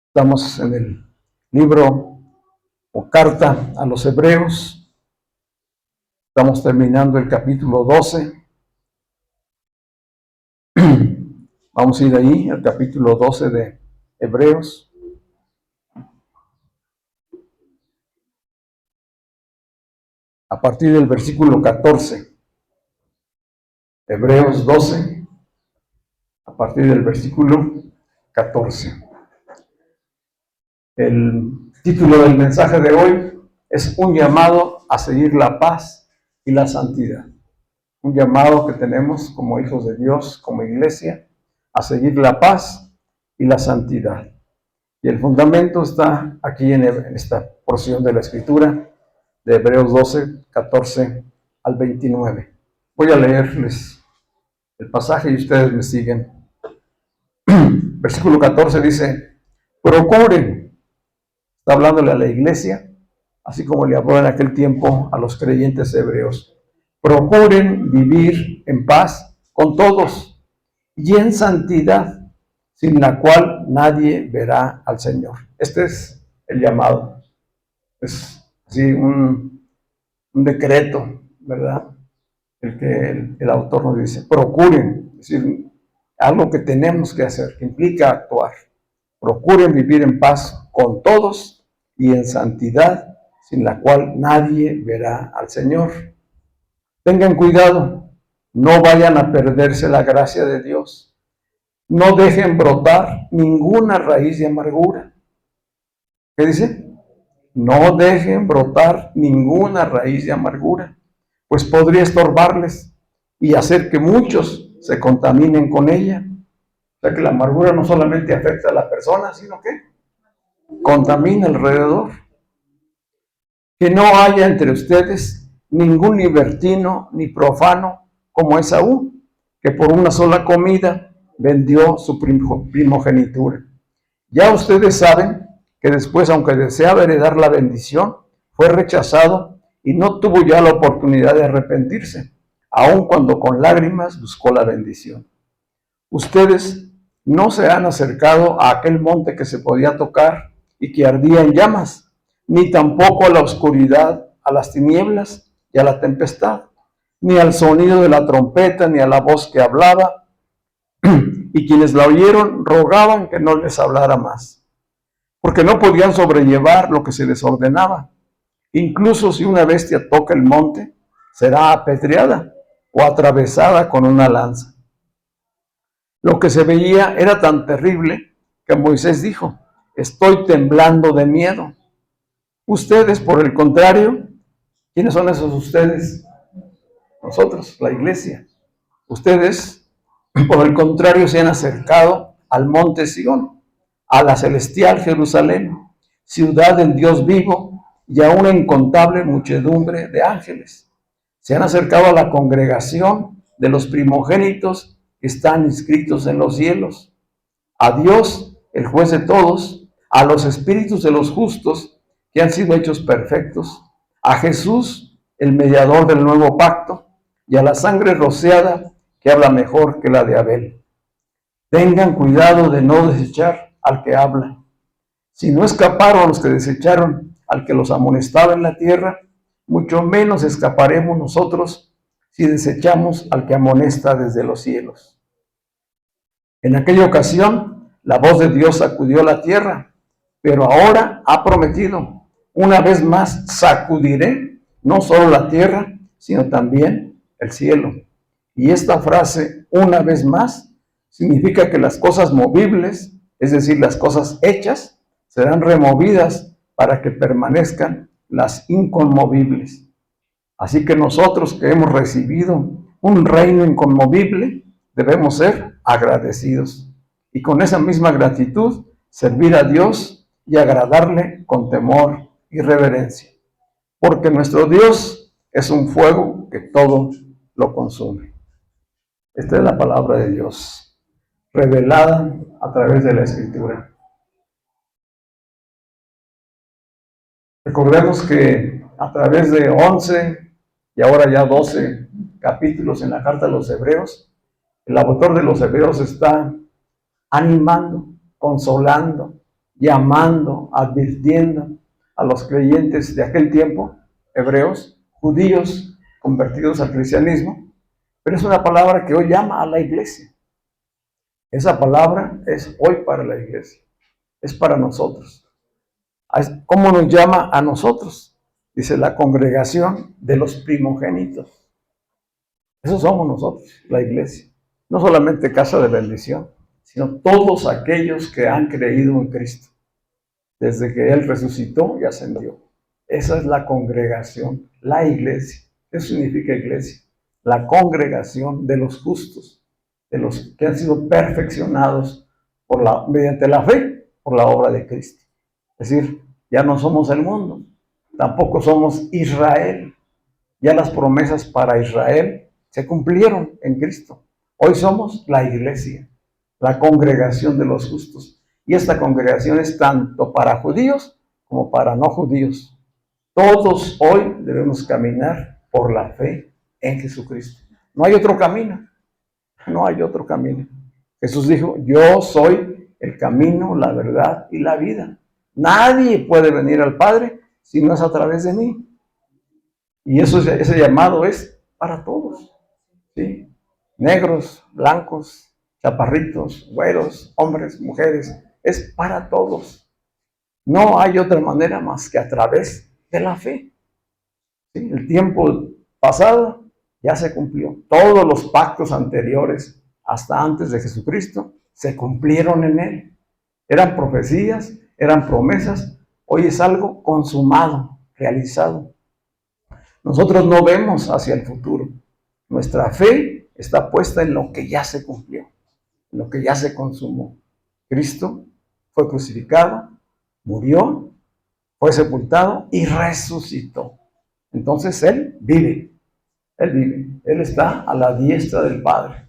Estamos en el libro o carta a los Hebreos. Estamos terminando el capítulo 12. Vamos a ir ahí, al capítulo 12 de Hebreos. A partir del versículo 14. Hebreos 12, a partir del versículo 14. El título del mensaje de hoy es un llamado a seguir la paz y la santidad. Un llamado que tenemos como hijos de Dios, como iglesia, a seguir la paz y la santidad. Y el fundamento está aquí en esta porción de la Escritura, de Hebreos 12, 14 al 29. Voy a leerles el pasaje y ustedes me siguen. Versículo 14 dice: procuren. Está hablándole a la iglesia, así como le habló en aquel tiempo a los creyentes hebreos. Procuren vivir en paz con todos y en santidad, sin la cual nadie verá al Señor. Este es el llamado. Es así un decreto, ¿verdad? El que el autor nos dice. Procuren, es decir, algo que tenemos que hacer, que implica actuar. Procuren vivir en paz con todos y en santidad, sin la cual nadie verá al Señor. Tengan cuidado, no vayan a perderse la gracia de Dios. No dejen brotar ninguna raíz de amargura. ¿Qué dice? No dejen brotar ninguna raíz de amargura, pues podría estorbarles y hacer que muchos se contaminen con ella. O sea que la amargura no solamente afecta a la persona, sino que contamina alrededor. Que no haya entre ustedes ningún libertino ni profano como Esaú, que por una sola comida vendió su primogenitura. Ya ustedes saben que después, aunque deseaba heredar la bendición, fue rechazado y no tuvo ya la oportunidad de arrepentirse, aun cuando con lágrimas buscó la bendición. Ustedes no se han acercado a aquel monte que se podía tocar y que ardía en llamas, ni tampoco a la oscuridad, a las tinieblas y a la tempestad, ni al sonido de la trompeta, ni a la voz que hablaba, y quienes la oyeron rogaban que no les hablara más, porque no podían sobrellevar lo que se les ordenaba. Incluso si una bestia toca el monte, será apedreada o atravesada con una lanza. Lo que se veía era tan terrible que Moisés dijo: estoy temblando de miedo. Ustedes, por el contrario, ¿quiénes son esos ustedes? Nosotros, la iglesia. Ustedes, por el contrario, se han acercado al monte Sión, a la celestial Jerusalén, ciudad del Dios vivo, y a una incontable muchedumbre de ángeles. Se han acercado a la congregación de los primogénitos que están inscritos en los cielos, a Dios, el juez de todos, a los espíritus de los justos que han sido hechos perfectos, a Jesús, el mediador del nuevo pacto, y a la sangre rociada que habla mejor que la de Abel. Tengan cuidado de no desechar al que habla. Si no escaparon los que desecharon al que los amonestaba en la tierra, mucho menos escaparemos nosotros si desechamos al que amonesta desde los cielos. En aquella ocasión, la voz de Dios sacudió la tierra, pero ahora ha prometido: una vez más sacudiré no solo la tierra, sino también el cielo. Y esta frase, una vez más, significa que las cosas movibles, es decir, las cosas hechas, serán removidas para que permanezcan las inconmovibles. Así que nosotros que hemos recibido un reino inconmovible, debemos ser agradecidos. Y con esa misma gratitud, servir a Dios y agradarle con temor y reverencia. Porque nuestro Dios es un fuego que todo lo consume. Esta es la palabra de Dios, revelada a través de la Escritura. Recordemos que a través de 11 y ahora ya 12 capítulos en la carta de los Hebreos, el autor de los Hebreos está animando, consolando, llamando, advirtiendo a los creyentes de aquel tiempo, hebreos, judíos convertidos al cristianismo, pero es una palabra que hoy llama a la iglesia. Esa palabra es hoy para la iglesia, es para nosotros. ¿Cómo nos llama a nosotros? Dice la congregación de los primogénitos. Eso somos nosotros, la iglesia. No solamente casa de bendición, sino todos aquellos que han creído en Cristo, desde que Él resucitó y ascendió. Esa es la congregación, la iglesia. Eso significa iglesia. La congregación de los justos, de los que han sido perfeccionados mediante la fe por la obra de Cristo. Es decir, ya no somos el mundo, tampoco somos Israel. Ya las promesas para Israel se cumplieron en Cristo. Hoy somos la iglesia, la congregación de los justos. Y esta congregación es tanto para judíos como para no judíos. Todos hoy debemos caminar por la fe en Jesucristo. No hay otro camino. No hay otro camino. Jesús dijo, yo soy el camino, la verdad y la vida. Nadie puede venir al Padre si no es a través de mí. Y ese llamado es para todos. ¿Sí? Negros, blancos, chaparritos, güeros, hombres, mujeres. Es para todos. No hay otra manera más que a través de la fe. ¿Sí? El tiempo pasado ya se cumplió. Todos los pactos anteriores, hasta antes de Jesucristo, se cumplieron en Él. Eran profecías, eran promesas. Hoy es algo consumado, realizado. Nosotros no vemos hacia el futuro. Nuestra fe está puesta en lo que ya se cumplió, en lo que ya se consumó. Cristo fue crucificado, murió, fue sepultado y resucitó. Entonces Él vive. Él vive. Él está a la diestra del Padre.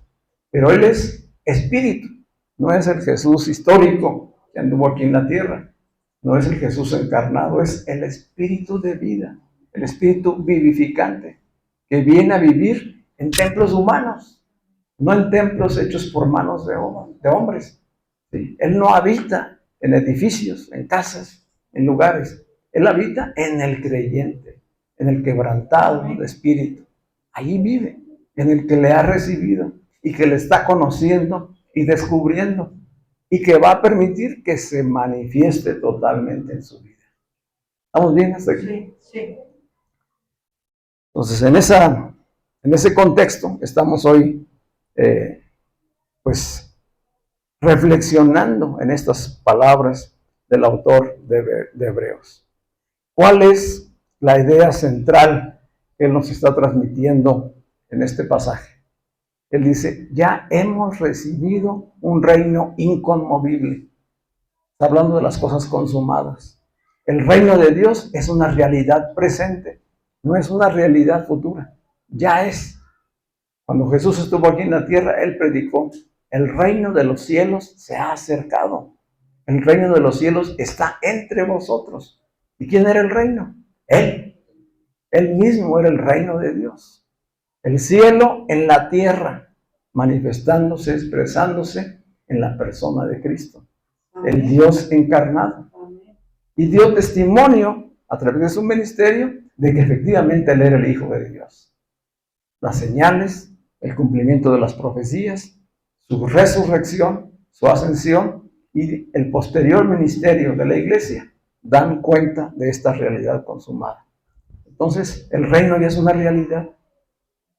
Pero Él es espíritu. No es el Jesús histórico que anduvo aquí en la tierra. No es el Jesús encarnado. Es el espíritu de vida. El espíritu vivificante. Que viene a vivir en templos humanos. No en templos hechos por manos de hombres. ¿Sí? Él no habita en edificios, en casas, en lugares. Él habita en el creyente. En el quebrantado de espíritu. Ahí vive, en el que le ha recibido y que le está conociendo y descubriendo y que va a permitir que se manifieste totalmente en su vida. ¿Estamos bien hasta aquí? Sí, sí. Entonces, en ese contexto estamos hoy, pues, reflexionando en estas palabras del autor de Hebreos. ¿Cuál es la idea central que Él nos está transmitiendo en este pasaje? Él dice, ya hemos recibido un reino inconmovible. Está hablando de las cosas consumadas. El reino de Dios es una realidad presente, no es una realidad futura. Ya es. Cuando Jesús estuvo aquí en la tierra, Él predicó, el reino de los cielos se ha acercado. El reino de los cielos está entre vosotros. ¿Y quién era el reino? Él. Él mismo era el reino de Dios. El cielo en la tierra, manifestándose, expresándose en la persona de Cristo. El Dios encarnado. Y dio testimonio a través de su ministerio de que efectivamente Él era el Hijo de Dios. Las señales, el cumplimiento de las profecías, su resurrección, su ascensión y el posterior ministerio de la iglesia dan cuenta de esta realidad consumada. Entonces, el reino ya es una realidad.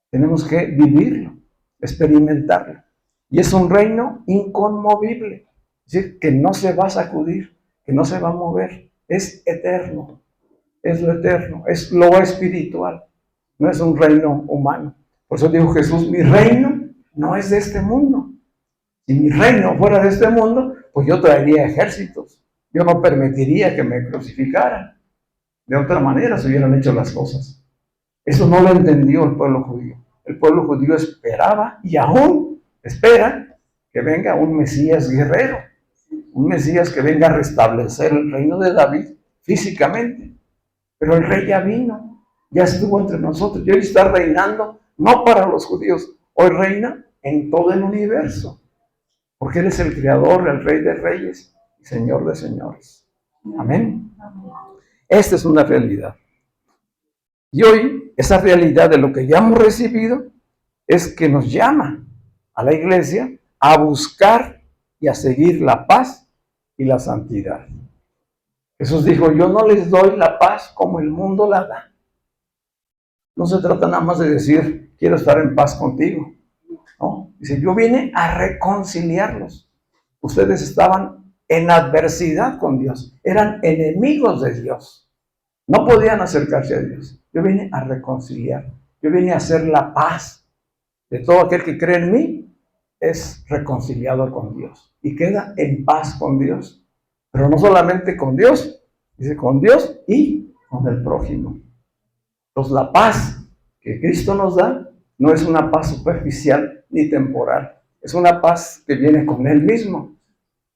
Tenemos que vivirlo, experimentarlo. Y es un reino inconmovible. Es decir, que no se va a sacudir, que no se va a mover. Es eterno. Es lo eterno, es lo espiritual. No es un reino humano. Por eso dijo Jesús, mi reino no es de este mundo. Si mi reino fuera de este mundo, pues yo traería ejércitos. Yo no permitiría que me crucificaran. De otra manera se hubieran hecho las cosas. Eso no lo entendió el pueblo judío. el pueblo judío esperaba y aún espera que venga un Mesías guerrero, un Mesías que venga a restablecer el reino de David físicamente. Pero el rey ya vino, ya estuvo entre nosotros y hoy está reinando, no para los judíos, hoy reina en todo el universo, porque Él es el creador, el rey de reyes y señor de señores. Amén. Esta es una realidad. Y hoy, esa realidad de lo que ya hemos recibido es que nos llama a la iglesia a buscar y a seguir la paz y la santidad. Jesús dijo, yo no les doy la paz como el mundo la da. No se trata nada más de decir, quiero estar en paz contigo. No, dice, yo vine a reconciliarlos. Ustedes estaban en adversidad con Dios, eran enemigos de Dios. No podían acercarse a Dios. Yo vine a reconciliar, yo vine a hacer la paz. De todo aquel que cree en mí es reconciliado con Dios y queda en paz con Dios. Pero no solamente con Dios, dice con Dios y con el prójimo. Entonces la paz que Cristo nos da no es una paz superficial ni temporal, es una paz que viene con Él mismo,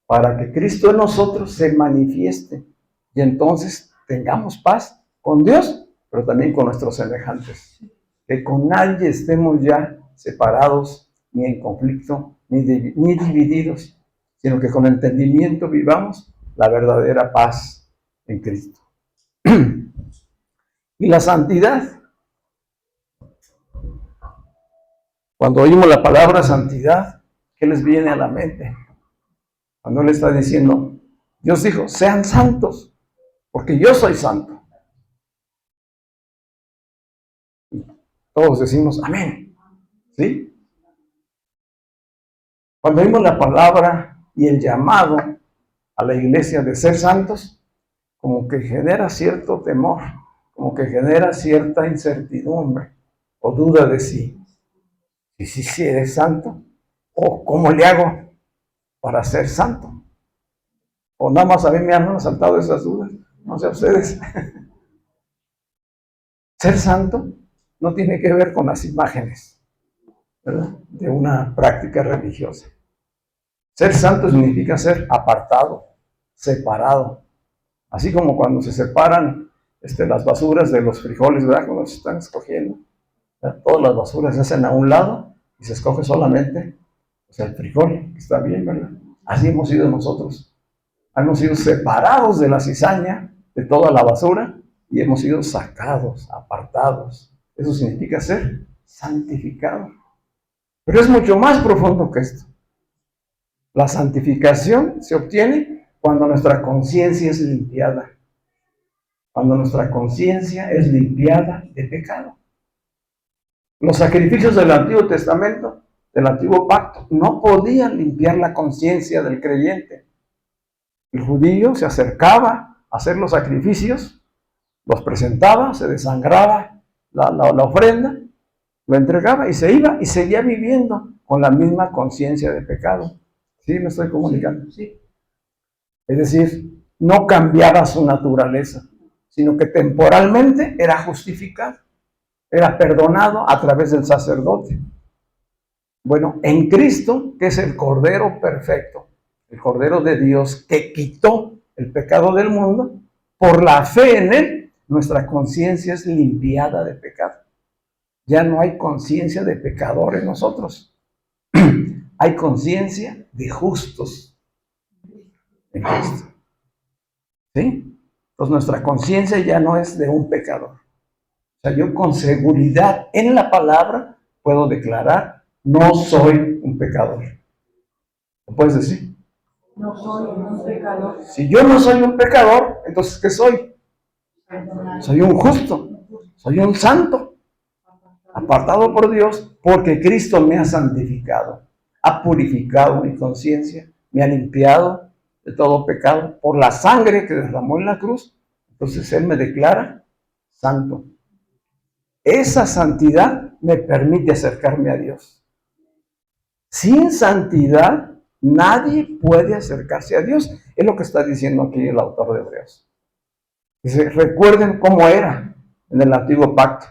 para que Cristo en nosotros se manifieste y entonces tengamos paz con Dios, pero también con nuestros semejantes. Que con nadie estemos ya separados, ni en conflicto, ni divididos, sino que con entendimiento vivamos la verdadera paz en Cristo. Y la santidad. Cuando oímos la palabra santidad, ¿qué les viene a la mente? Cuando Él está diciendo, Dios dijo, sean santos, porque yo soy santo. Y todos decimos, amén. ¿Sí? Cuando oímos la palabra y el llamado a la iglesia de ser santos, como que genera cierto temor, como que genera cierta incertidumbre o duda de sí. ¿Y si eres santo? ¿O cómo le hago para ser santo? ¿O nada más a mí me han saltado esas dudas? No sé a ustedes. Ser santo no tiene que ver con las imágenes, ¿verdad?, de una práctica religiosa. Ser santo significa ser apartado, separado. Así como cuando se separan las basuras de los frijoles, ¿verdad?, cuando se están escogiendo. ¿Verdad? Todas las basuras se hacen a un lado y se escoge solamente el frijol, que está bien, ¿verdad? Así hemos sido nosotros. Hemos sido separados de la cizaña, de toda la basura, y hemos sido sacados, apartados. Eso significa ser santificado. Pero es mucho más profundo que esto. La santificación se obtiene cuando nuestra conciencia es limpiada. Cuando nuestra conciencia es limpiada de pecado. Los sacrificios del Antiguo Testamento, del Antiguo Pacto, no podían limpiar la conciencia del creyente. El judío se acercaba a hacer los sacrificios, los presentaba, se desangraba la ofrenda, lo entregaba y se iba y seguía viviendo con la misma conciencia de pecado. ¿Sí me estoy comunicando? Sí. Es decir, no cambiaba su naturaleza, sino que temporalmente era justificado, era perdonado a través del sacerdote. Bueno, en Cristo, que es el Cordero perfecto, el Cordero de Dios que quitó el pecado del mundo, por la fe en Él, nuestra conciencia es limpiada de pecado. Ya no hay conciencia de pecador en nosotros. Hay conciencia de justos en Cristo. ¿Sí? Entonces nuestra conciencia ya no es de un pecador. O sea, yo con seguridad en la palabra puedo declarar, no soy un pecador. ¿Lo puedes decir? No soy un pecador. Si yo no soy un pecador, entonces ¿qué soy? Soy un justo, soy un santo, apartado por Dios, porque Cristo me ha santificado, ha purificado mi conciencia, me ha limpiado de todo pecado por la sangre que derramó en la cruz. Entonces Él me declara santo. Esa santidad me permite acercarme a Dios. Sin santidad, nadie puede acercarse a Dios. Es lo que está diciendo aquí el autor de Hebreos. Dice, recuerden cómo era en el antiguo pacto.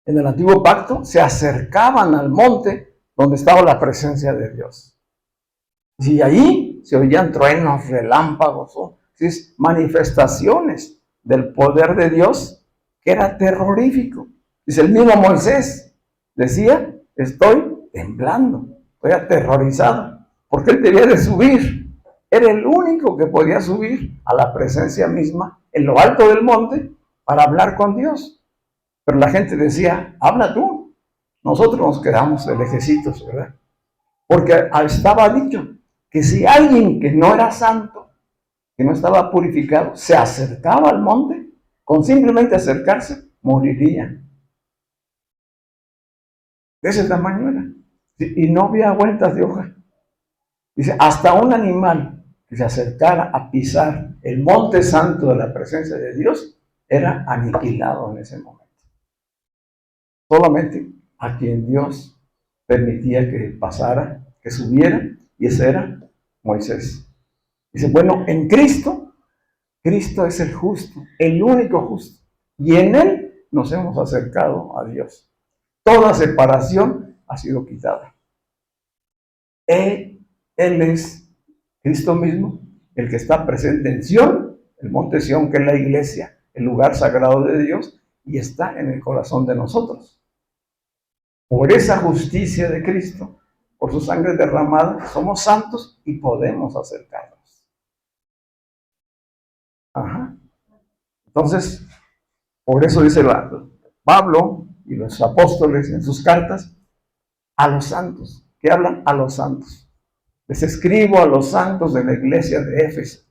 en el antiguo pacto se acercaban al monte donde estaba la presencia de Dios. Y ahí se oían truenos, relámpagos, manifestaciones del poder de Dios que era terrorífico. Dice el mismo Moisés, decía, estoy temblando, estoy aterrorizado, porque él debía de subir. Era el único que podía subir a la presencia misma en lo alto del monte para hablar con Dios. Pero la gente decía, habla tú. Nosotros nos quedamos de lejecitos, ¿verdad? Porque estaba dicho que si alguien que no era santo, que no estaba purificado, se acercaba al monte, con simplemente acercarse, moriría. De ese tamaño era. Y no había vueltas de hoja. Dice, hasta un animal que se acercara a pisar el monte santo de la presencia de Dios, era aniquilado en ese momento. Solamente a quien Dios permitía que pasara, que subiera, y ese era Moisés. Dice, bueno, en Cristo, Cristo es el justo, el único justo, y en Él nos hemos acercado a Dios. Toda separación ha sido quitada. Él es Cristo mismo, el que está presente en Sion, el monte Sion, que es la iglesia, el lugar sagrado de Dios, y está en el corazón de nosotros. Por esa justicia de Cristo, por su sangre derramada, somos santos y podemos acercarnos. Ajá. Entonces, por eso dice Pablo y los apóstoles en sus cartas a los santos, que hablan a los santos. Les escribo a los santos de la iglesia de Éfeso.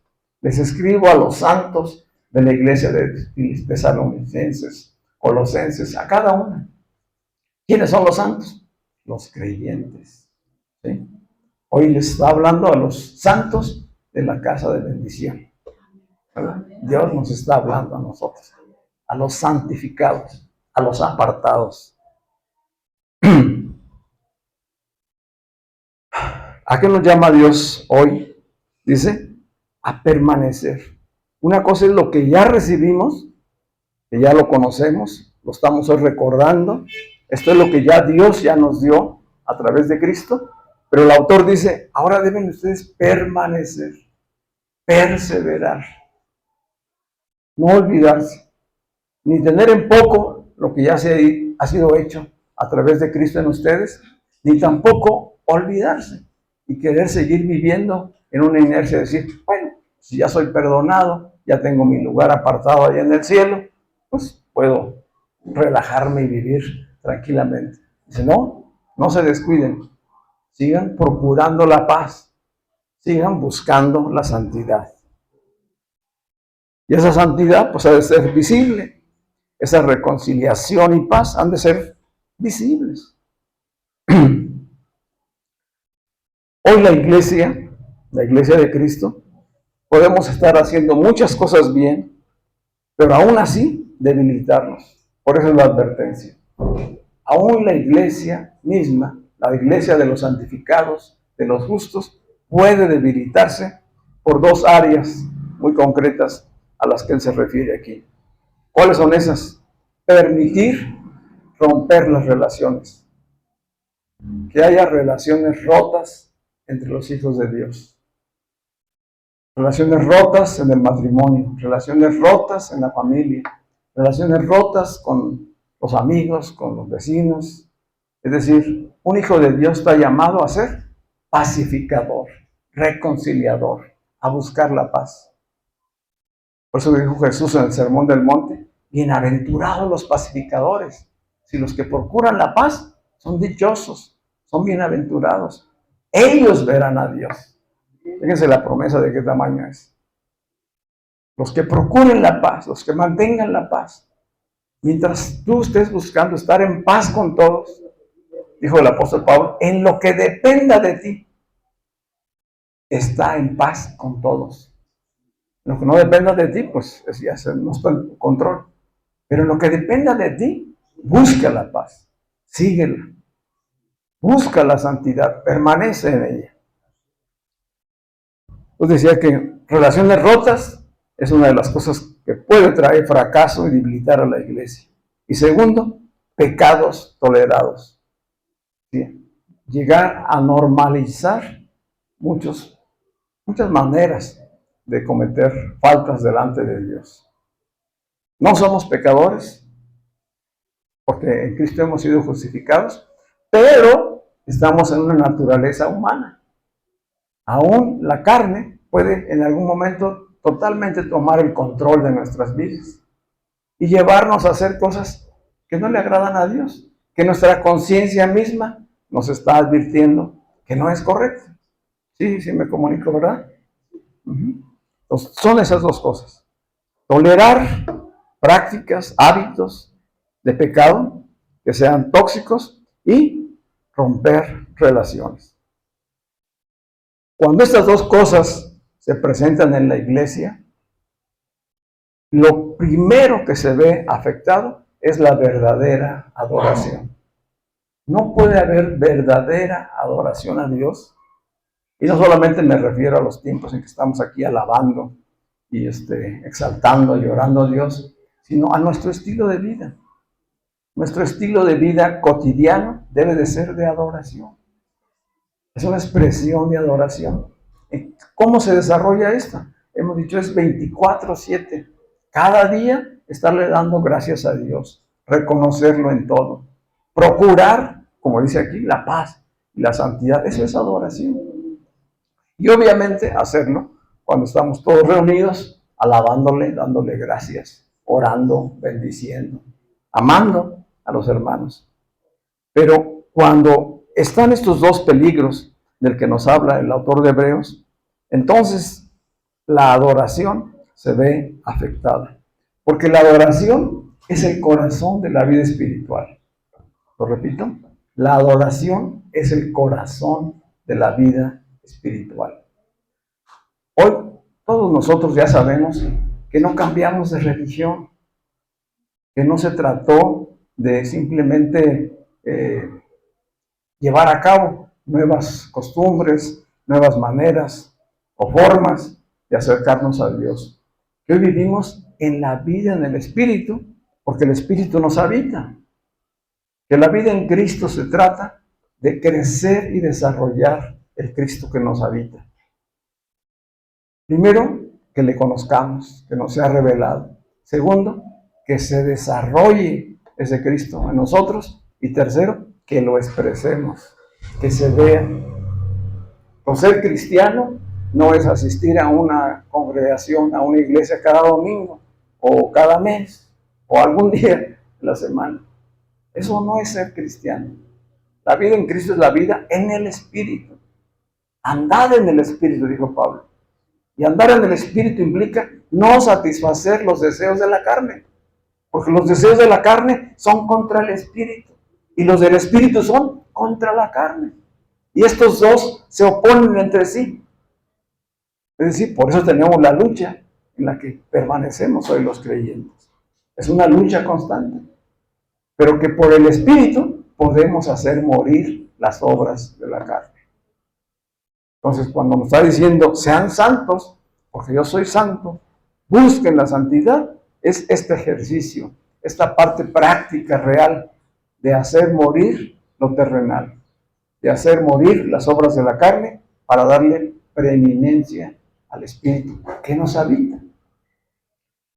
Les escribo a los santos de la iglesia de Tesalonicenses, Colosenses, a cada una. ¿Quiénes son los santos? Los creyentes. ¿Sí? Hoy les está hablando a los santos de la casa de bendición. ¿Verdad? Dios nos está hablando a nosotros, a los santificados, a los apartados. ¿A qué nos llama Dios hoy? Dice, a permanecer. Una cosa es lo que ya recibimos, que ya lo conocemos, lo estamos hoy recordando. Esto es lo que ya Dios ya nos dio a través de Cristo. Pero el autor dice, ahora deben ustedes permanecer, perseverar. No olvidarse, ni tener en poco lo que ya ha sido hecho a través de Cristo en ustedes, ni tampoco olvidarse y querer seguir viviendo en una inercia de decir, bueno, si ya soy perdonado, ya tengo mi lugar apartado allá en el cielo, pues puedo relajarme y vivir tranquilamente. Dice, no, no se descuiden, sigan procurando la paz, sigan buscando la santidad. Y esa santidad pues ha de ser visible, esa reconciliación y paz han de ser visibles. Hoy la iglesia de Cristo, podemos estar haciendo muchas cosas bien, pero aún así debilitarnos. Por eso es la advertencia. Aún la iglesia misma, la iglesia de los santificados, de los justos, puede debilitarse por dos áreas muy concretas a las que él se refiere aquí. ¿Cuáles son esas? Permitir romper las relaciones. Que haya relaciones rotas entre los hijos de Dios. Relaciones rotas en el matrimonio, relaciones rotas en la familia, relaciones rotas con los amigos, con los vecinos. Es decir, un hijo de Dios está llamado a ser pacificador, reconciliador, a buscar la paz. Por eso dijo Jesús en el Sermón del Monte, bienaventurados los pacificadores, si los que procuran la paz son dichosos, son bienaventurados, ellos verán a Dios. Fíjense la promesa de qué tamaño es. Los que procuren la paz, los que mantengan la paz, mientras tú estés buscando estar en paz con todos, dijo el apóstol Pablo, en lo que dependa de ti, está en paz con todos. Lo que no dependa de ti, pues ya no está en control. Pero en lo que dependa de ti, busca la paz, síguela, busca la santidad, permanece en ella. Pues decía que relaciones rotas es una de las cosas que puede traer fracaso y debilitar a la iglesia. Y segundo, pecados tolerados. ¿Sí? Llegar a normalizar muchas maneras de cometer faltas delante de Dios. No somos pecadores, porque en Cristo hemos sido justificados, pero estamos en una naturaleza humana. Aún la carne puede en algún momento totalmente tomar el control de nuestras vidas y llevarnos a hacer cosas que no le agradan a Dios, que nuestra conciencia misma nos está advirtiendo que no es correcto. Sí, me comunico, ¿verdad? Entonces, son esas dos cosas. Tolerar prácticas, hábitos de pecado que sean tóxicos y romper relaciones. Cuando estas dos cosas se presentan en la iglesia, lo primero que se ve afectado es la verdadera adoración. No puede haber verdadera adoración a Dios. Y no solamente me refiero a los tiempos en que estamos aquí alabando y exaltando y orando a Dios, sino a nuestro estilo de vida. Nuestro estilo de vida cotidiano debe de ser de adoración. Es una expresión de adoración. ¿Cómo se desarrolla esto? Hemos dicho, es 24/7. Cada día estarle dando gracias a Dios, reconocerlo en todo. Procurar, como dice aquí, la paz y la santidad. Eso es adoración. Y obviamente hacerlo cuando estamos todos reunidos, alabándole, dándole gracias, orando, bendiciendo, amando a los hermanos. Pero cuando están estos dos peligros del que nos habla el autor de Hebreos, entonces la adoración se ve afectada. Porque la adoración es el corazón de la vida espiritual. Lo repito, la adoración es el corazón de la vida espiritual. Hoy todos nosotros ya sabemos que no cambiamos de religión, que no se trató de simplemente llevar a cabo nuevas costumbres, nuevas maneras o formas de acercarnos a Dios. Que hoy vivimos en la vida en el Espíritu, porque el Espíritu nos habita. Que la vida en Cristo se trata de crecer y desarrollar el Cristo que nos habita. Primero, que le conozcamos, que nos sea revelado. Segundo, que se desarrolle ese Cristo en nosotros. Y tercero, que lo expresemos, que se vea. Con ser cristiano no es asistir a una congregación, a una iglesia cada domingo, o cada mes, o algún día de la semana. Eso no es ser cristiano. La vida en Cristo es la vida en el Espíritu. Andad en el Espíritu, dijo Pablo. Y andar en el Espíritu implica no satisfacer los deseos de la carne, porque los deseos de la carne son contra el Espíritu, y los del Espíritu son contra la carne. Y estos dos se oponen entre sí. Es decir, por eso tenemos la lucha en la que permanecemos hoy los creyentes. Es una lucha constante, pero que por el Espíritu podemos hacer morir las obras de la carne. Entonces, cuando nos está diciendo, sean santos, porque yo soy santo, busquen la santidad, es este ejercicio, esta parte práctica, real, de hacer morir lo terrenal, de hacer morir las obras de la carne para darle preeminencia al Espíritu que nos habita.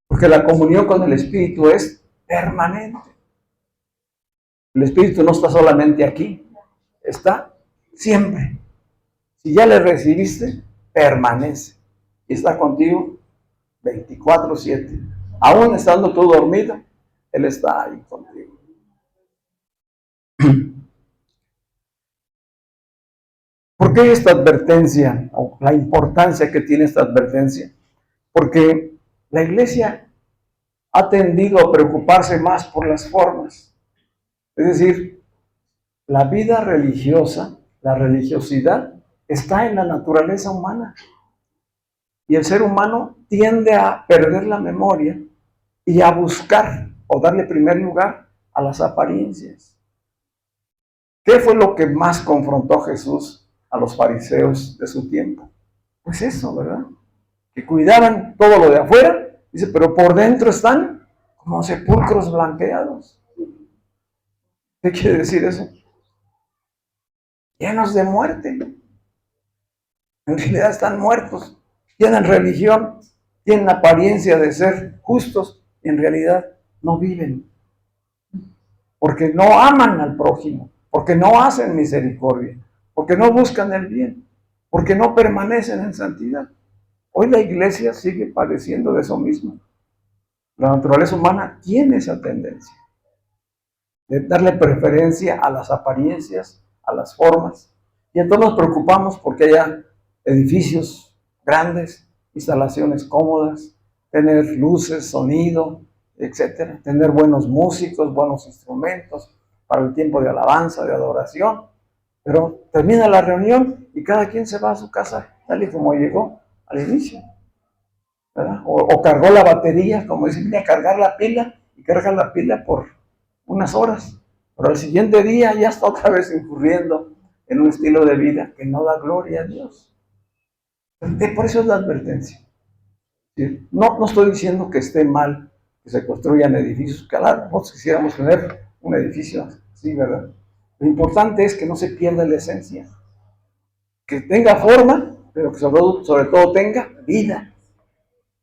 Porque la comunión con el Espíritu es permanente. El Espíritu no está solamente aquí, está siempre. Si ya le recibiste, permanece y está contigo 24/7. Aún estando tú dormido, Él está ahí contigo. ¿Por qué esta advertencia o la importancia que tiene esta advertencia? Porque la iglesia ha tendido a preocuparse más por las formas. Es decir, la vida religiosa, la religiosidad, está en la naturaleza humana. Y el ser humano tiende a perder la memoria y a buscar o darle primer lugar a las apariencias. ¿Qué fue lo que más confrontó Jesús a los fariseos de su tiempo? Pues eso, ¿verdad? Que cuidaban todo lo de afuera, dice, pero por dentro están como sepulcros blanqueados. ¿Qué quiere decir eso? Llenos de muerte. En realidad están muertos. Tienen religión, tienen apariencia de ser justos, y en realidad no viven. Porque no aman al prójimo, porque no hacen misericordia, porque no buscan el bien, porque no permanecen en santidad. Hoy la iglesia sigue padeciendo de eso mismo. La naturaleza humana tiene esa tendencia de darle preferencia a las apariencias, a las formas. Y entonces nos preocupamos porque haya edificios grandes, instalaciones cómodas, tener luces, sonido, etcétera, tener buenos músicos, buenos instrumentos para el tiempo de alabanza, de adoración. Pero termina la reunión y cada quien se va a su casa tal y como llegó al inicio, ¿verdad? O cargó la batería, como dicen, viene a cargar la pila y carga la pila por unas horas, pero al siguiente día ya está otra vez incurriendo en un estilo de vida que no da gloria a Dios. Por eso es la advertencia. ¿Sí? No estoy diciendo que esté mal que se construyan edificios, claro, nosotros quisiéramos tener un edificio así, ¿verdad? Lo importante es que no se pierda la esencia, que tenga forma, pero que sobre todo tenga vida,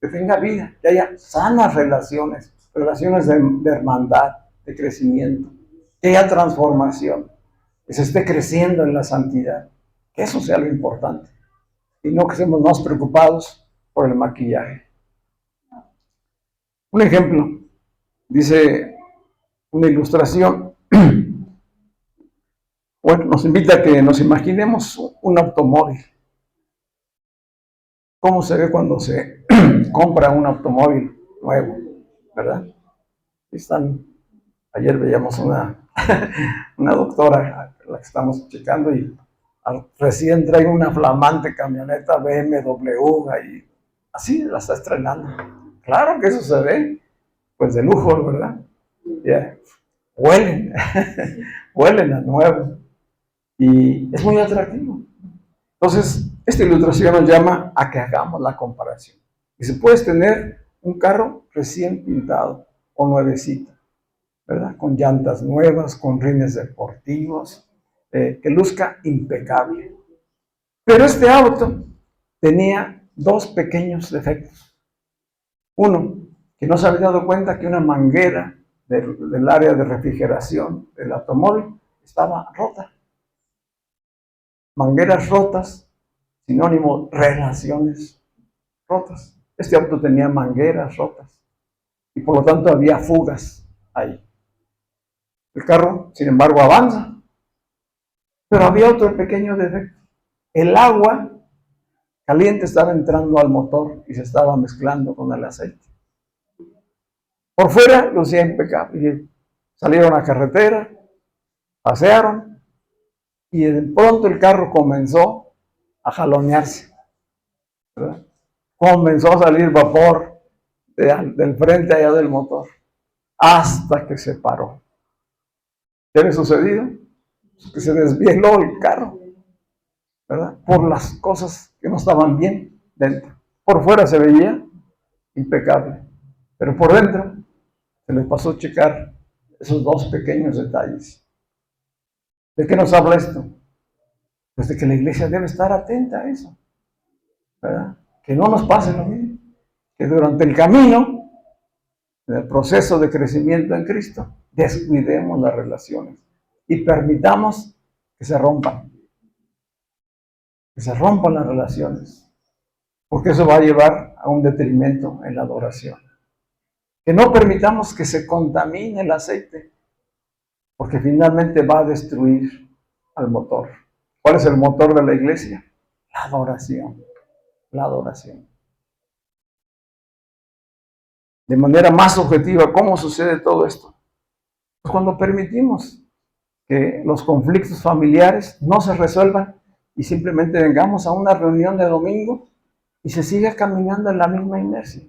que tenga vida, que haya sanas relaciones, relaciones de hermandad, de crecimiento, que haya transformación, que se esté creciendo en la santidad, que eso sea lo importante, y no que estemos más preocupados por el maquillaje. Un ejemplo, dice una ilustración, bueno, nos invita a que nos imaginemos un automóvil. ¿Cómo se ve cuando se compra un automóvil nuevo, verdad? Ayer veíamos una doctora, la que estamos checando, y recién trae una flamante camioneta BMW, y así la está estrenando. Claro que eso se ve, pues de lujo, ¿verdad? Yeah. Huelen, huelen a nuevo, y es muy atractivo. Entonces, esta ilustración nos llama a que hagamos la comparación. Y si puedes tener un carro recién pintado o nuevecito, ¿verdad? Con llantas nuevas, con rines deportivos, que luzca impecable. Pero este auto tenía dos pequeños defectos. Uno, que no se había dado cuenta que una manguera del área de refrigeración del automóvil estaba rota. Mangueras rotas, sinónimo relaciones rotas. Este auto tenía mangueras rotas y por lo tanto había fugas ahí. El carro, sin embargo, avanza, pero había otro pequeño defecto. El agua caliente estaba entrando al motor y se estaba mezclando con el aceite. Por fuera lucía impecable. Salieron a carretera, pasearon y de pronto el carro comenzó a jalonearse, ¿verdad? Comenzó a salir vapor del frente allá del motor hasta que se paró. ¿Qué le sucedió? Pues que se desvieló el carro, ¿verdad? Por las cosas que no estaban bien dentro. Por fuera se veía impecable, pero por dentro se les pasó a checar esos dos pequeños detalles. ¿De qué nos habla esto? Pues de que la iglesia debe estar atenta a eso, ¿verdad? Que no nos pase lo mismo, que durante el camino, en el proceso de crecimiento en Cristo, descuidemos las relaciones y permitamos que se rompan las relaciones, porque eso va a llevar a un detrimento en la adoración. Que no permitamos que se contamine el aceite, porque finalmente va a destruir al motor. ¿Cuál es el motor de la iglesia? La adoración. La adoración. De manera más objetiva, ¿cómo sucede todo esto? Pues cuando permitimos que los conflictos familiares no se resuelvan y simplemente vengamos a una reunión de domingo y se siga caminando en la misma inercia.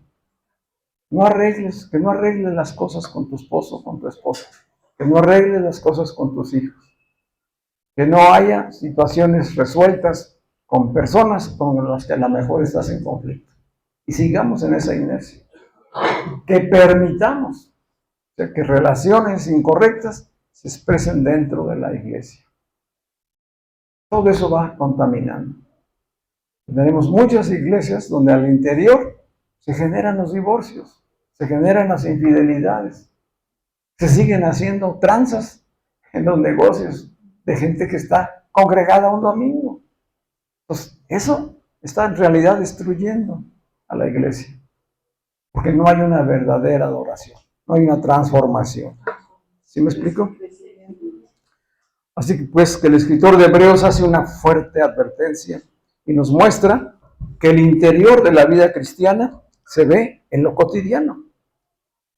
Que no arregles las cosas con tu esposo, con tu esposa, que no arregles las cosas con tus hijos, que no haya situaciones resueltas con personas con las que a lo mejor estás en conflicto. Y sigamos en esa inercia. Que permitamos que relaciones incorrectas se expresen dentro de la iglesia. Todo eso va contaminando. Tenemos muchas iglesias donde al interior se generan los divorcios, se generan las infidelidades, se siguen haciendo tranzas en los negocios de gente que está congregada un domingo. Pues eso está en realidad destruyendo a la iglesia, porque no hay una verdadera adoración, no hay una transformación. ¿Sí me explico? Así que pues que el escritor de Hebreos hace una fuerte advertencia y nos muestra que el interior de la vida cristiana se ve en lo cotidiano.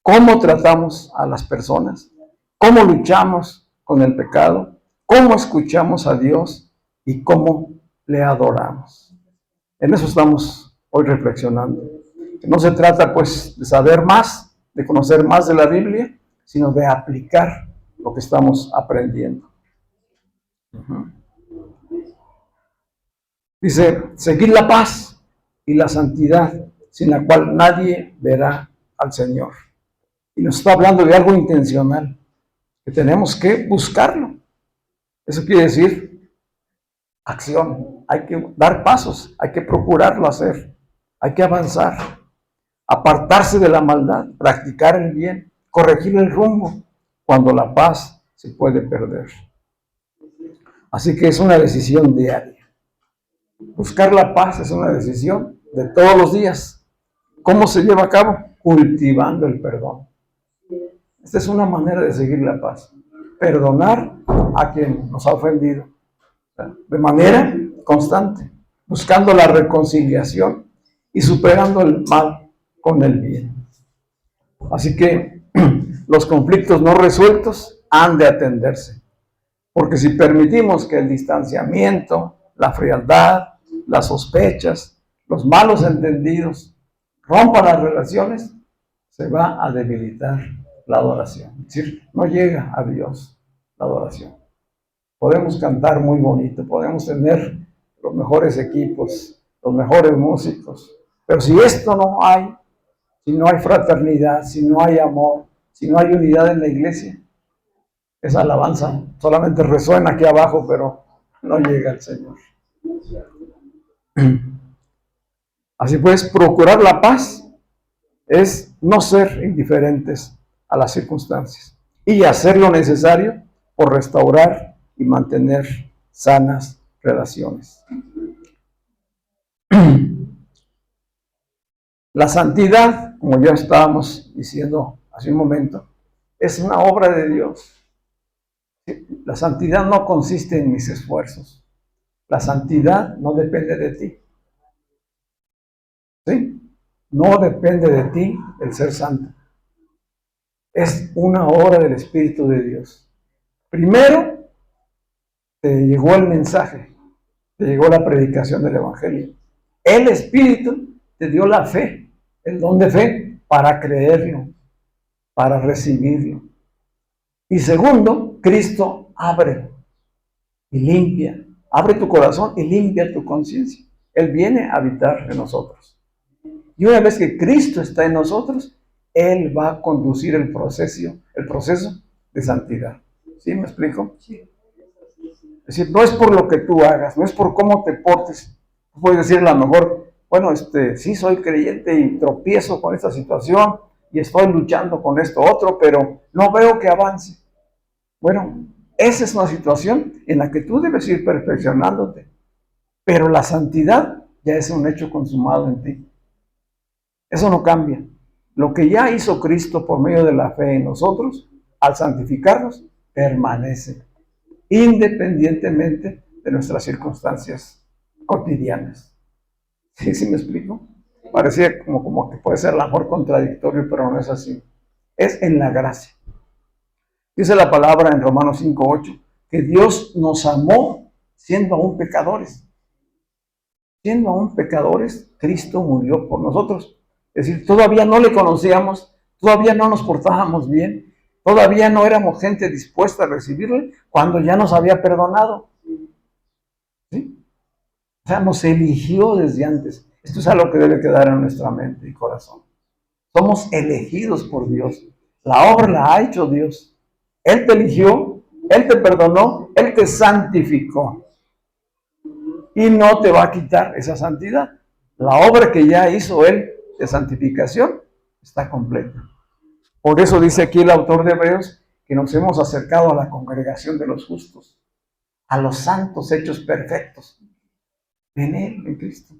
Cómo tratamos a las personas, cómo luchamos con el pecado, cómo escuchamos a Dios y cómo le adoramos. En eso estamos hoy reflexionando. No se trata pues de saber más, de conocer más de la Biblia, sino de aplicar lo que estamos aprendiendo. Dice, seguir la paz y la santidad, sin la cual nadie verá al Señor. Y nos está hablando de algo intencional, que tenemos que buscarlo. Eso quiere decir acción. Hay que dar pasos, hay que procurarlo hacer, hay que avanzar, apartarse de la maldad, practicar el bien, corregir el rumbo cuando la paz se puede perder. Así que es una decisión diaria. Buscar la paz es una decisión de todos los días. ¿Cómo se lleva a cabo? Cultivando el perdón. Esta es una manera de seguir la paz. Perdonar a quien nos ha ofendido. De manera constante. Buscando la reconciliación y superando el mal con el bien. Así que los conflictos no resueltos han de atenderse. Porque si permitimos que el distanciamiento, la frialdad, las sospechas, los malos entendidos rompan las relaciones, se va a debilitar la adoración. Es decir, no llega a Dios la adoración. Podemos cantar muy bonito, podemos tener los mejores equipos, los mejores músicos, pero si esto no hay, si no hay fraternidad, si no hay amor, si no hay unidad en la iglesia, esa alabanza solamente resuena aquí abajo, pero no llega al Señor. Así pues, procurar la paz es no ser indiferentes a las circunstancias y hacer lo necesario por restaurar y mantener sanas relaciones. La santidad, como ya estábamos diciendo hace un momento, es una obra de Dios. La santidad no consiste en mis esfuerzos. La santidad no depende de ti. ¿Sí? No depende de ti el ser santo. Es una obra del Espíritu de Dios. Primero, te llegó el mensaje, te llegó la predicación del Evangelio. El Espíritu te dio la fe, el don de fe, para creerlo, para recibirlo. Y segundo, Cristo abre y limpia. Abre tu corazón y limpia tu conciencia. Él viene a habitar en nosotros. Y una vez que Cristo está en nosotros, Él va a conducir el proceso de santidad. ¿Sí me explico? Sí. Es decir, no es por lo que tú hagas, no es por cómo te portes. Tú puedes decir a lo mejor, bueno, sí soy creyente y tropiezo con esta situación y estoy luchando con esto otro, pero no veo que avance. Bueno, esa es una situación en la que tú debes ir perfeccionándote. Pero la santidad ya es un hecho consumado en ti. Eso no cambia. Lo que ya hizo Cristo por medio de la fe en nosotros, al santificarnos, permanece, independientemente de nuestras circunstancias cotidianas. ¿Sí me explico? Parecía como que puede ser a lo mejor contradictorio, pero no es así. Es en la gracia. Dice la palabra en Romanos 5:8, que Dios nos amó siendo aún pecadores. Siendo aún pecadores, Cristo murió por nosotros. Es decir, todavía no le conocíamos, todavía no nos portábamos bien, todavía no éramos gente dispuesta a recibirle cuando ya nos había perdonado. ¿Sí? O sea, nos eligió desde antes. Esto es algo que debe quedar en nuestra mente y corazón. Somos elegidos por Dios. La obra la ha hecho Dios. Él te eligió Él te perdonó, Él te santificó. Y no te va a quitar esa santidad. La obra que ya hizo Él de santificación está completa. Por eso dice aquí el autor de Hebreos que nos hemos acercado a la congregación de los justos, a los santos hechos perfectos en Él, en Cristo.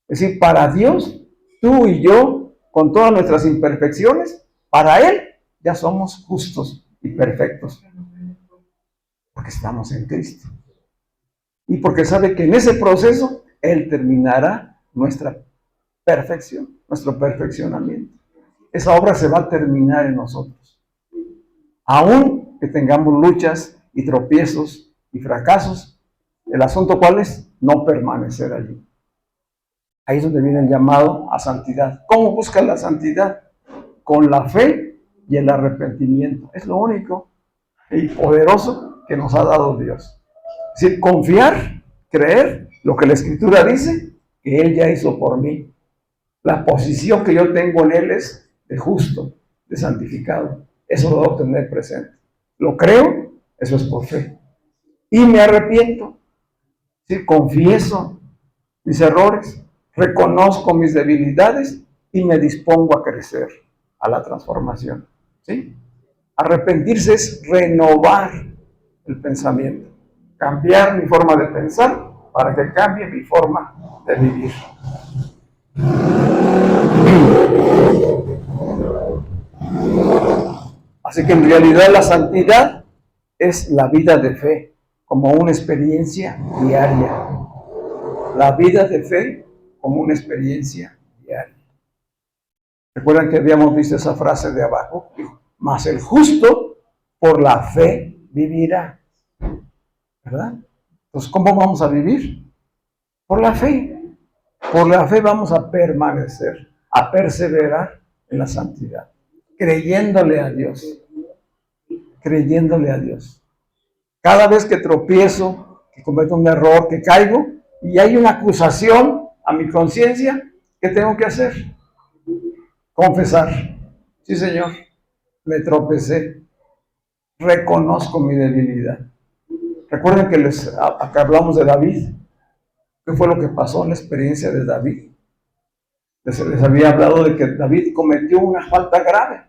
Es decir, para Dios, tú y yo, con todas nuestras imperfecciones, para Él ya somos justos y perfectos, porque estamos en Cristo. Y porque sabe que en ese proceso Él terminará nuestra perfección, nuestro perfeccionamiento. Esa obra se va a terminar en nosotros. Aún que tengamos luchas y tropiezos y fracasos, el asunto ¿cuál es? No permanecer allí. Ahí es donde viene el llamado a santidad. ¿Cómo busca la santidad? Con la fe y el arrepentimiento. Es lo único y poderoso que nos ha dado Dios. Es decir, confiar, creer lo que la Escritura dice que Él ya hizo por mí. La posición que yo tengo en Él es de justo, de santificado. Eso lo debo tener presente. Lo creo, eso es por fe. Y me arrepiento. ¿Sí? Confieso mis errores, reconozco mis debilidades y me dispongo a crecer, a la transformación. ¿Sí? Arrepentirse es renovar el pensamiento, cambiar mi forma de pensar para que cambie mi forma de vivir. Así que en realidad la santidad es la vida de fe, como una experiencia diaria. La vida de fe como una experiencia diaria. ¿Recuerdan que habíamos visto esa frase de abajo? Mas el justo por la fe vivirá. ¿Verdad? Entonces, ¿cómo vamos a vivir? Por la fe. Por la fe vamos a permanecer, a perseverar en la santidad, creyéndole a Dios. Creyéndole a Dios. Cada vez que tropiezo, que cometo un error, que caigo, y hay una acusación a mi conciencia, ¿qué tengo que hacer? Confesar. Sí, Señor, me tropecé. Reconozco mi debilidad. Recuerden que acá hablamos de David. ¿Qué fue lo que pasó en la experiencia de David? Les había hablado de que David cometió una falta grave.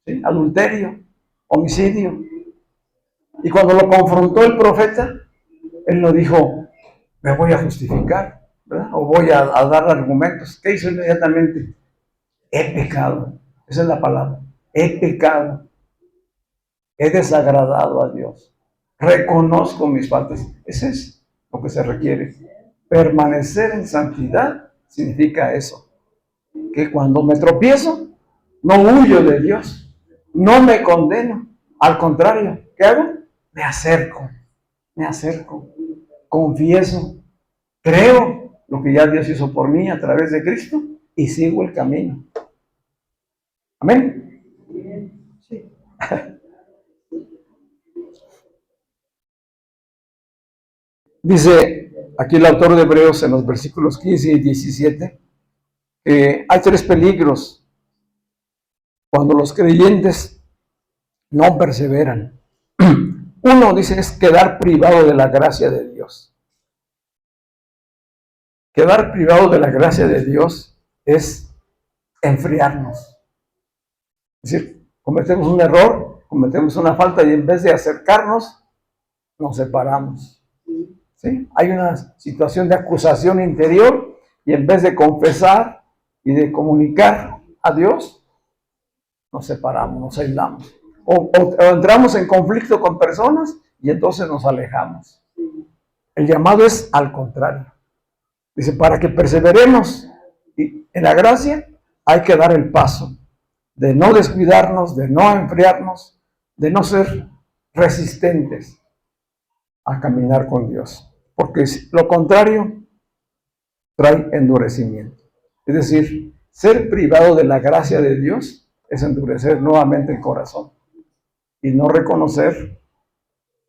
¿Sí? Adulterio, homicidio. Y cuando lo confrontó el profeta, él no dijo, me voy a justificar, ¿verdad? O voy a dar argumentos. ¿Qué hizo inmediatamente? He pecado. Esa es la palabra. He pecado. He desagradado a Dios. Reconozco mis faltas. Ese es lo que se requiere. Permanecer en santidad significa eso. Que cuando me tropiezo, no huyo de Dios. No me condeno. Al contrario, ¿qué hago? Me acerco. Me acerco. Confieso. Creo lo que ya Dios hizo por mí a través de Cristo y sigo el camino. Amén. Sí. Dice aquí el autor de Hebreos en los versículos 15 y 17 que hay tres peligros cuando los creyentes no perseveran. Uno, dice, es quedar privado de la gracia de Dios. Quedar privado de la gracia de Dios es enfriarnos. Es decir, cometemos un error, cometemos una falta y en vez de acercarnos, nos separamos. ¿Sí? Hay una situación de acusación interior y en vez de confesar y de comunicar a Dios, nos separamos, nos aislamos. O entramos en conflicto con personas y entonces nos alejamos. El llamado es al contrario. Dice, para que perseveremos en la gracia, hay que dar el paso de no descuidarnos, de no enfriarnos, de no ser resistentes a caminar con Dios. Porque lo contrario trae endurecimiento. Es decir, ser privado de la gracia de Dios es endurecer nuevamente el corazón y no reconocer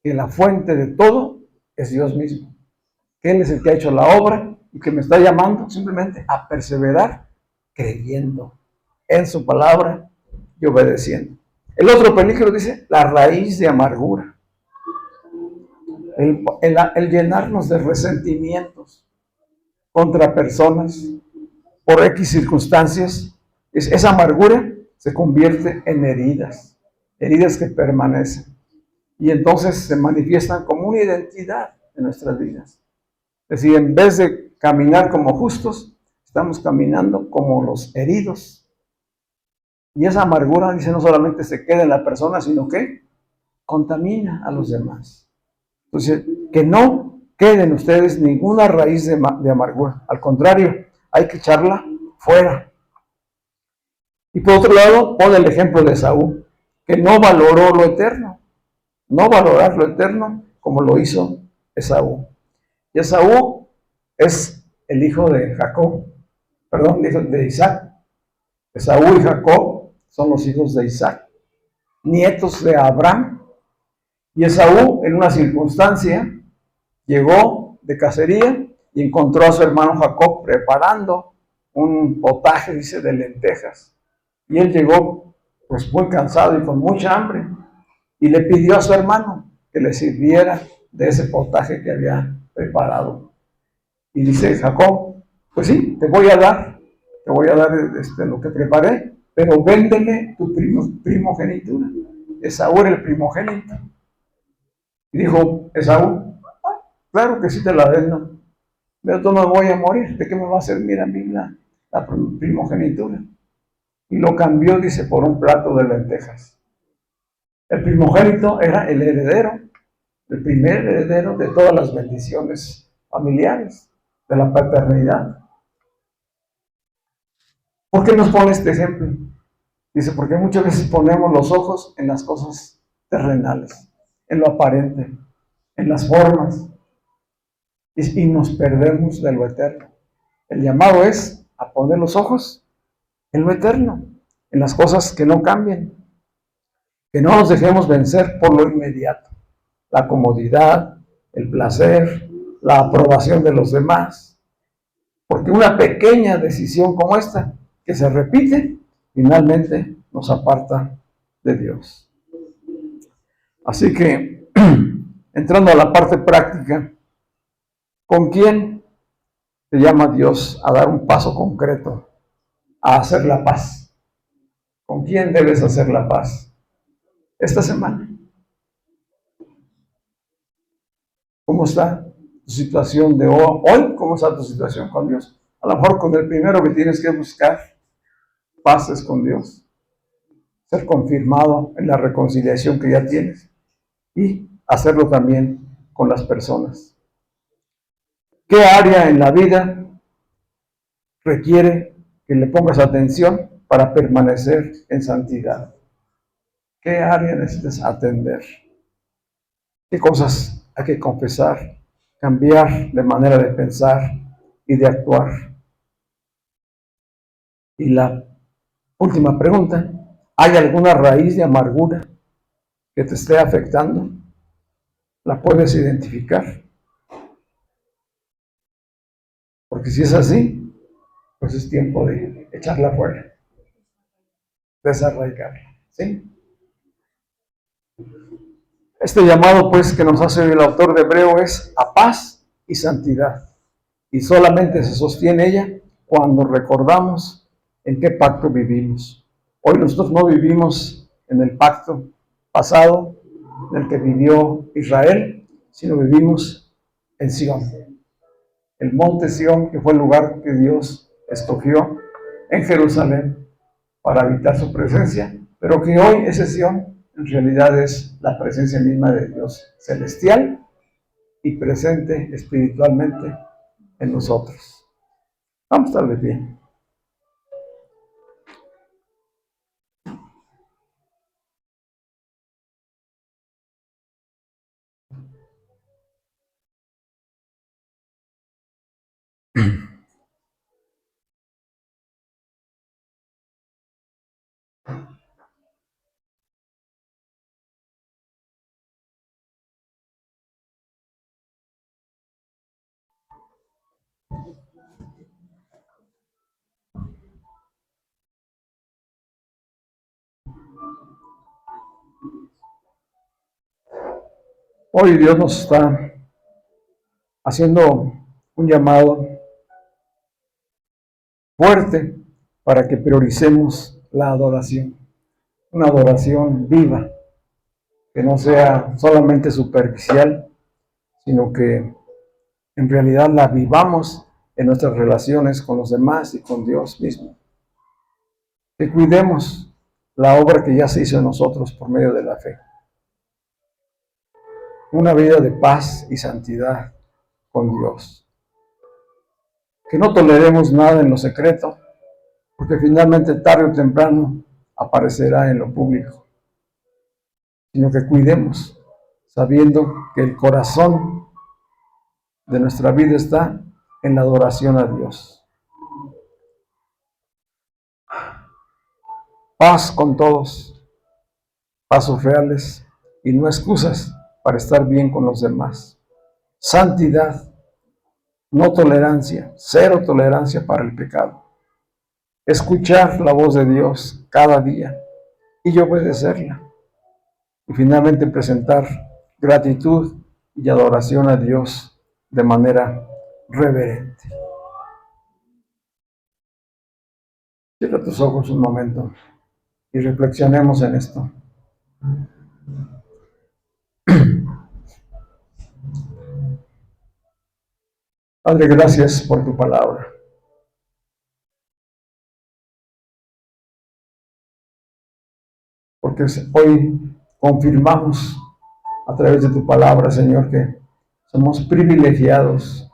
que la fuente de todo es Dios mismo. Que Él es el que ha hecho la obra y que me está llamando simplemente a perseverar creyendo en su palabra y obedeciendo. El otro peligro dice la raíz de amargura. el llenarnos de resentimientos contra personas por X circunstancias, esa amargura se convierte en heridas, heridas que permanecen. Y entonces se manifiestan como una identidad en nuestras vidas. Es decir, en vez de caminar como justos, estamos caminando como los heridos. Y esa amargura, dice, no solamente se queda en la persona, sino que contamina a los demás. Entonces, que no quede en ustedes ninguna raíz de amargura. Al contrario, hay que echarla fuera. Y por otro lado, pone el ejemplo de Esaú, que no valoró lo eterno. No valorar lo eterno como lo hizo Esaú. Y Esaú es el hijo de Jacob, perdón, el hijo de Isaac. Esaú y Jacob son los hijos de Isaac, nietos de Abraham. Y Esaú, en una circunstancia, llegó de cacería y encontró a su hermano Jacob preparando un potaje, dice, de lentejas. Y él llegó pues muy cansado y con mucha hambre y le pidió a su hermano que le sirviera de ese potaje que había preparado. Y dice Jacob, pues sí, te voy a dar lo que preparé, pero véndeme tu primogenitura. Esaú era el primogénito. Y dijo Esaú, claro que sí te la vendo, pero yo no voy a morir, ¿de qué me va a servir a mí la primogenitura? Y lo cambió, dice, por un plato de lentejas. El primogénito era el heredero, el primer heredero de todas las bendiciones familiares, de la paternidad. ¿Por qué nos pone este ejemplo? Dice, porque muchas veces ponemos los ojos en las cosas terrenales, en lo aparente, en las formas, y nos perdemos de lo eterno. El llamado es a poner los ojos en lo eterno, en las cosas que no cambian, que no nos dejemos vencer por lo inmediato, la comodidad, el placer, la aprobación de los demás, porque una pequeña decisión como esta, que se repite, finalmente nos aparta de Dios. Así que, entrando a la parte práctica, ¿con quién te llama Dios a dar un paso concreto, a hacer la paz? ¿Con quién debes hacer la paz esta semana? ¿Cómo está tu situación de hoy? ¿Cómo está tu situación con Dios? A lo mejor con el primero que tienes que buscar paz es con Dios, ser confirmado en la reconciliación que ya tienes y hacerlo también con las personas. ¿Qué área en la vida requiere que le pongas atención para permanecer en santidad? ¿Qué área necesitas atender? ¿Qué cosas hay que confesar, cambiar de manera de pensar y de actuar? Y la última pregunta, ¿hay alguna raíz de amargura que te esté afectando? ¿La puedes identificar? Porque si es así, pues es tiempo de echarla fuera, desarraigarla, ¿sí? Este llamado, pues, que nos hace el autor de Hebreo es a paz y santidad. Y solamente se sostiene ella cuando recordamos en qué pacto vivimos. Hoy nosotros no vivimos en el pacto pasado en el que vivió Israel, sino vivimos en Sion. El monte Sion, que fue el lugar que Dios escogió en Jerusalén para habitar su presencia, pero que hoy ese Sion en realidad es la presencia misma de Dios celestial y presente espiritualmente en nosotros. Vamos a estar de pie. Hoy Dios nos está haciendo un llamado fuerte para que prioricemos la adoración, una adoración viva, que no sea solamente superficial, sino que en realidad la vivamos en nuestras relaciones con los demás y con Dios mismo. Que cuidemos la obra que ya se hizo en nosotros por medio de la fe. Una vida de paz y santidad con Dios. Que no toleremos nada en lo secreto, porque finalmente tarde o temprano aparecerá en lo público. Sino que cuidemos, sabiendo que el corazón de nuestra vida está en la adoración a Dios. Paz con todos, pasos reales y no excusas para estar bien con los demás. Santidad, no tolerancia, cero tolerancia para el pecado. Escuchar la voz de Dios cada día y obedecerla. Y finalmente presentar gratitud y adoración a Dios de manera reverente. Cierra tus ojos un momento y reflexionemos en esto. Padre, gracias por tu palabra. Porque hoy confirmamos a través de tu palabra, Señor, que somos privilegiados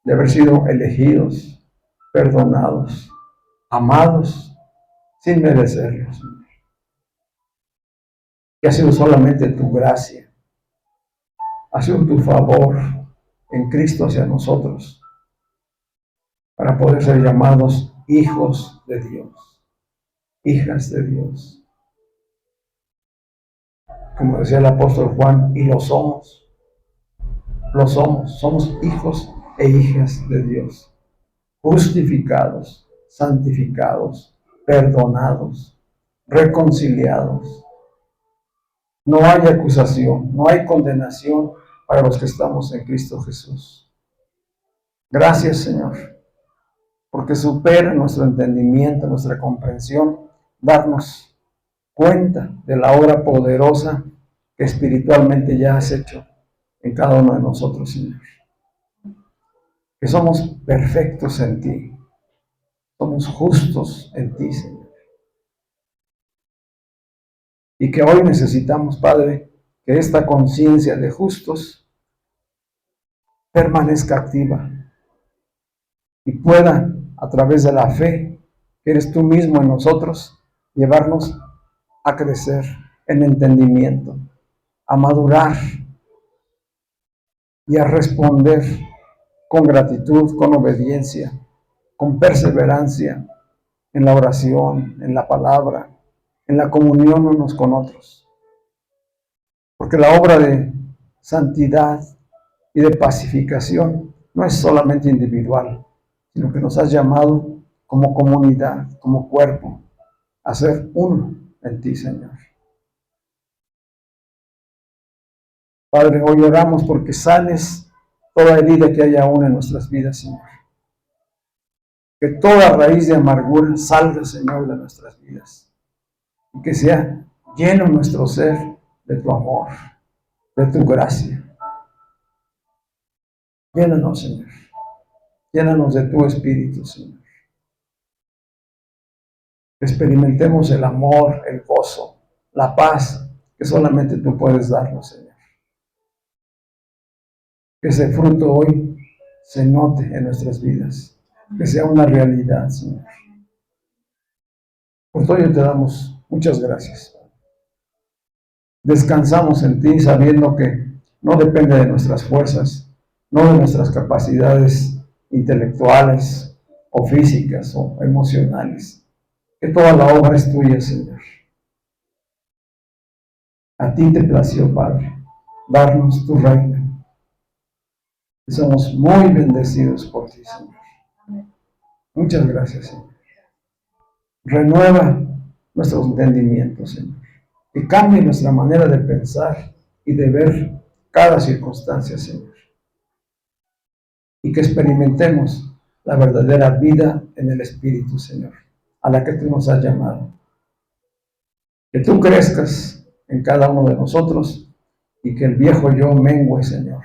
de haber sido elegidos, perdonados, amados, sin merecerlos. Que ha sido solamente tu gracia, ha sido tu favor en Cristo hacia nosotros, para poder ser llamados hijos de Dios, hijas de Dios. Como decía el apóstol Juan, y lo somos, somos hijos e hijas de Dios, justificados, santificados, perdonados, reconciliados. No hay acusación, no hay condenación para los que estamos en Cristo Jesús. Gracias, Señor, porque supera nuestro entendimiento, nuestra comprensión, darnos cuenta de la obra poderosa que espiritualmente ya has hecho en cada uno de nosotros, Señor. Que somos perfectos en ti, somos justos en ti, Señor. Y que hoy necesitamos, Padre, que esta conciencia de justos permanezca activa y pueda, a través de la fe que eres tú mismo en nosotros, llevarnos a crecer en entendimiento, a madurar y a responder con gratitud, con obediencia, con perseverancia en la oración, en la palabra, en la comunión unos con otros. Porque la obra de santidad y de pacificación no es solamente individual, sino que nos has llamado como comunidad, como cuerpo, a ser uno en ti, Señor. Padre, hoy oramos porque sanes toda herida que haya aún en nuestras vidas, Señor. Que toda raíz de amargura salga, Señor, de nuestras vidas. Y que sea lleno nuestro ser de tu amor, de tu gracia. Llénanos, Señor. Llénanos de tu Espíritu, Señor. Que experimentemos el amor, el gozo, la paz que solamente tú puedes darnos, Señor. Que ese fruto hoy se note en nuestras vidas. Que sea una realidad, Señor. Por todo ello te damos muchas gracias. Descansamos en ti sabiendo que no depende de nuestras fuerzas, no de nuestras capacidades intelectuales o físicas o emocionales. Que toda la obra es tuya, Señor. A ti te plació, Padre, darnos tu reino. Y somos muy bendecidos por ti, Señor. Muchas gracias, Señor. Renueva nuestros entendimientos, Señor. Que cambie nuestra manera de pensar y de ver cada circunstancia, Señor. Y que experimentemos la verdadera vida en el Espíritu, Señor, a la que tú nos has llamado. Que tú crezcas en cada uno de nosotros y que el viejo yo mengue, Señor.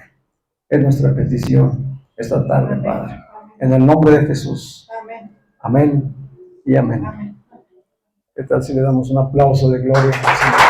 Es nuestra petición esta tarde, Padre. En el nombre de Jesús. Amén y amén. ¿Qué tal si le damos un aplauso de gloria al Señor?